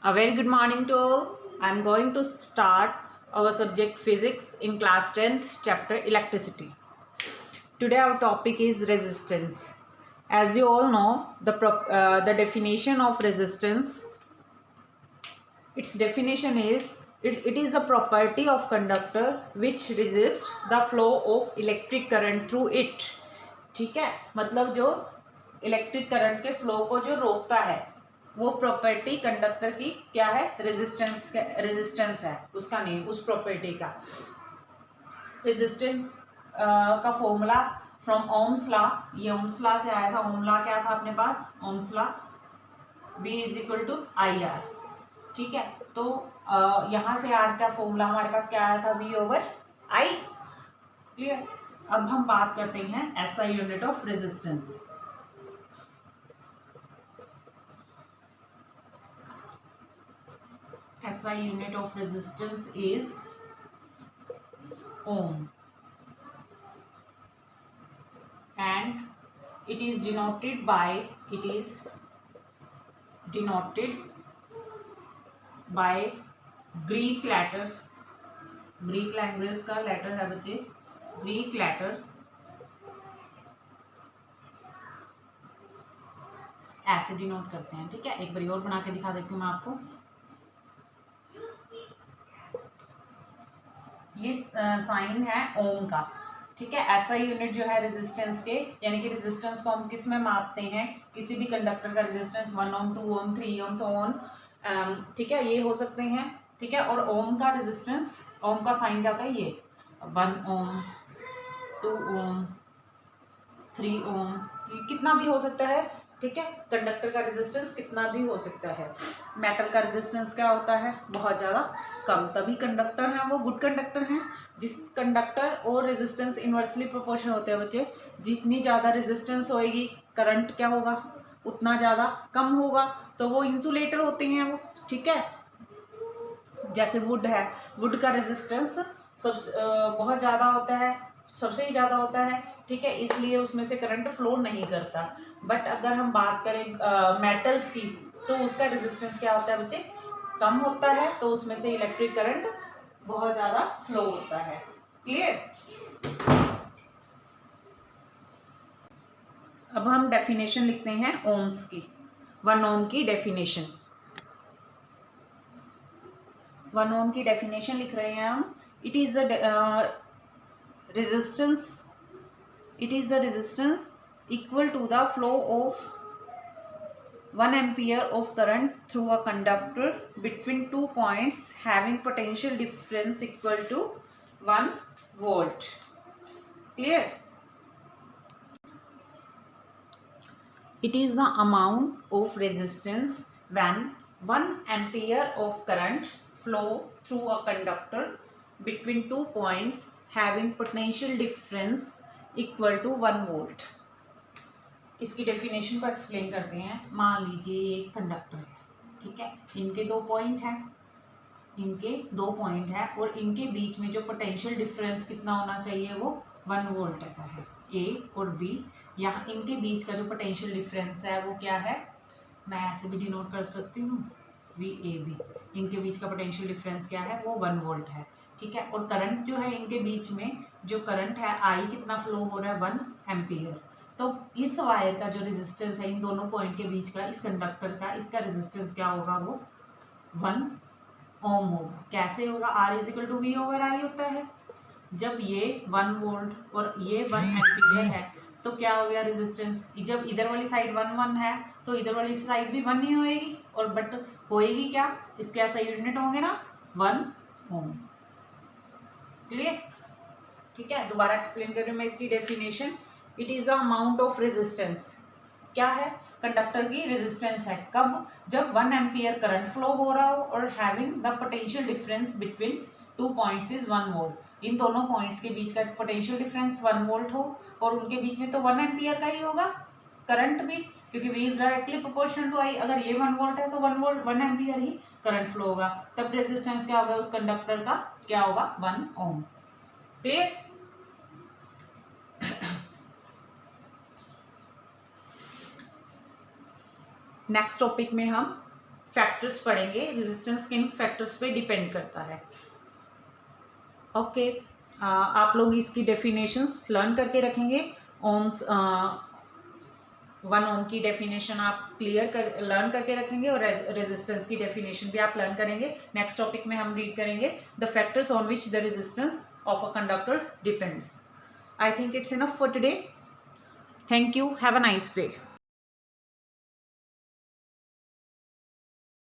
A very good morning to all. I am going to start our subject physics in class 10th chapter electricity. Today our topic is resistance. As you all know, the definition of resistance, its definition is it is the property of conductor which resists the flow of electric current through it. ठीक है, मतलब जो electric current के flow को जो रोकता है वो प्रॉपर्टी कंडक्टर की क्या है, रेजिस्टेंस है उसका नेम, उस प्रॉपर्टी का रेजिस्टेंस का फॉर्मूला फ्रॉम ओम्स लॉ, ये ओम्स लॉ से आया था। ओम लॉ क्या था अपने पास, Ohm's law V is equal to I R. ठीक है, तो यहाँ से आर का फॉर्मूला हमारे पास क्या आया था, V ओवर आई। क्लियर। अब हम बात करते हैं SI unit of resistance. SI unit of resistance is ohm and it is denoted by Greek letter। Greek language का लेटर है बच्चे, ग्रीक लेटर ऐसे डिनोट करते हैं। ठीक है, एक बार और बना के दिखा देती हूँ मैं आपको। ये साइन है ओम का। ठीक है, ऐसा यूनिट जो है रेजिस्टेंस के, यानी कि रेजिस्टेंस को हम किस में मापते हैं, किसी भी कंडक्टर का resistance 1 Om 2 Om 3 Om so on. ठीक है, ये हो सकते हैं। ठीक है, और ओम का रेजिस्टेंस, ओम का साइन क्या होता है, ये 1 ओम 2 ओम 3 ओम, कितना भी हो सकता है। ठीक है, कंडक्टर का रेजिस्टेंस कितना भी हो सकता है। मेटल का रेजिस्टेंस क्या होता है, बहुत ज़्यादा कम, तभी कंडक्टर है वो गुड कंडक्टर हैं। जिस कंडक्टर और रेजिस्टेंस इन्वर्सली प्रोपोर्शनल होते हैं बच्चे, जितनी ज़्यादा रेजिस्टेंस होएगी करंट क्या होगा, उतना ज़्यादा कम होगा, तो वो इंसुलेटर होते हैं वो। ठीक है, जैसे वुड है, वुड का रेजिस्टेंस बहुत ज़्यादा होता है, सबसे ही ज़्यादा होता है। ठीक है, इसलिए उसमें से करंट फ्लो नहीं करता। बट अगर हम बात करें मेटल्स की, तो उसका रेजिस्टेंस क्या होता है बच्चे, कम होता है, तो उसमें से इलेक्ट्रिक करंट बहुत ज़्यादा फ्लो होता है। क्लियर। अब हम डेफिनेशन लिखते हैं ओम्स की। 1 ओम की डेफिनेशन, 1 ओम की डेफिनेशन लिख रहे हैं हम। It is the resistance, it is the resistance equal to the flow of 1 ampere of current through a conductor between 2 points having potential difference equal to 1 volt। Clear? It is the amount of resistance when 1 ampere of current flow through a conductor between 2 points having potential difference equal to 1 volt। इसकी definition को explain करते हैं। मान लीजिए ये एक conductor है। ठीक है, इनके 2 पॉइंट हैं, इनके 2 पॉइंट है, और इनके बीच में जो पोटेंशियल डिफरेंस कितना होना चाहिए, वो 1 वोल्ट का है। ए और बी, यहाँ इनके बीच का जो पोटेंशियल डिफरेंस है वो क्या है, मैं ऐसे भी डिनोट कर सकती हूँ, वी ए बी। इनके बीच का पोटेंशियल डिफरेंस क्या है, वो 1 वोल्ट है। ठीक है, और करंट जो है इनके बीच में, जो करंट है आई कितना फ्लो हो रहा है, 1 एम्पियर। तो इस वायर का जो रेजिस्टेंस है इन दोनों पॉइंट के बीच का, इस कंडक्टर का, इसका रेजिस्टेंस क्या होगा, वो 1 ओम होगा। कैसे होगा, R is equal to V over I होता है। जब ये 1 वोल्ट और ये 1 एम्पियर है, तो क्या हो गया रेजिस्टेंस, जब इधर वाली साइड 1 1 है, तो इधर वाली साइड भी 1 ही होएगी, और बट होएगी क्या, इसके ऐसा यूनिट होंगे ना, 1 ओम। क्लियर। ठीक है, दोबारा एक्सप्लेन कर रही हूँ मैं इसकी definition. It is the amount of resistance, क्या है, कंडक्टर की रेजिस्टेंस है, कब, जब 1 एम्पियर करंट फ्लो हो रहा हो और having the potential difference between 2 points is 1 volt. इन दोनों पॉइंट्स के बीच का पोटेंशियल डिफरेंस 1 वोल्ट हो, और उनके बीच में तो 1 एम्पियर का ही होगा करंट भी, क्योंकि V is directly proportional to I। अगर ये 1 वोल्ट है तो 1 वोल्ट 1 एम्पियर ही करंट फ्लो होगा, तब रेजिस्टेंस क्या होगा उस कंडक्टर का, क्या होगा, 1 ओम। क्लियर। नेक्स्ट टॉपिक में हम फैक्टर्स पढ़ेंगे, रेजिस्टेंस किन फैक्टर्स पे डिपेंड करता है। ओके, आप लोग इसकी डेफिनेशंस लर्न करके रखेंगे। ओम्स 1 ओम की डेफिनेशन आप लर्न करके रखेंगे और रेजिस्टेंस की डेफिनेशन भी आप लर्न करेंगे। नेक्स्ट टॉपिक में हम रीड करेंगे the factors on which the resistance of a conductor depends. I think it's enough for today. Thank you, have a nice day.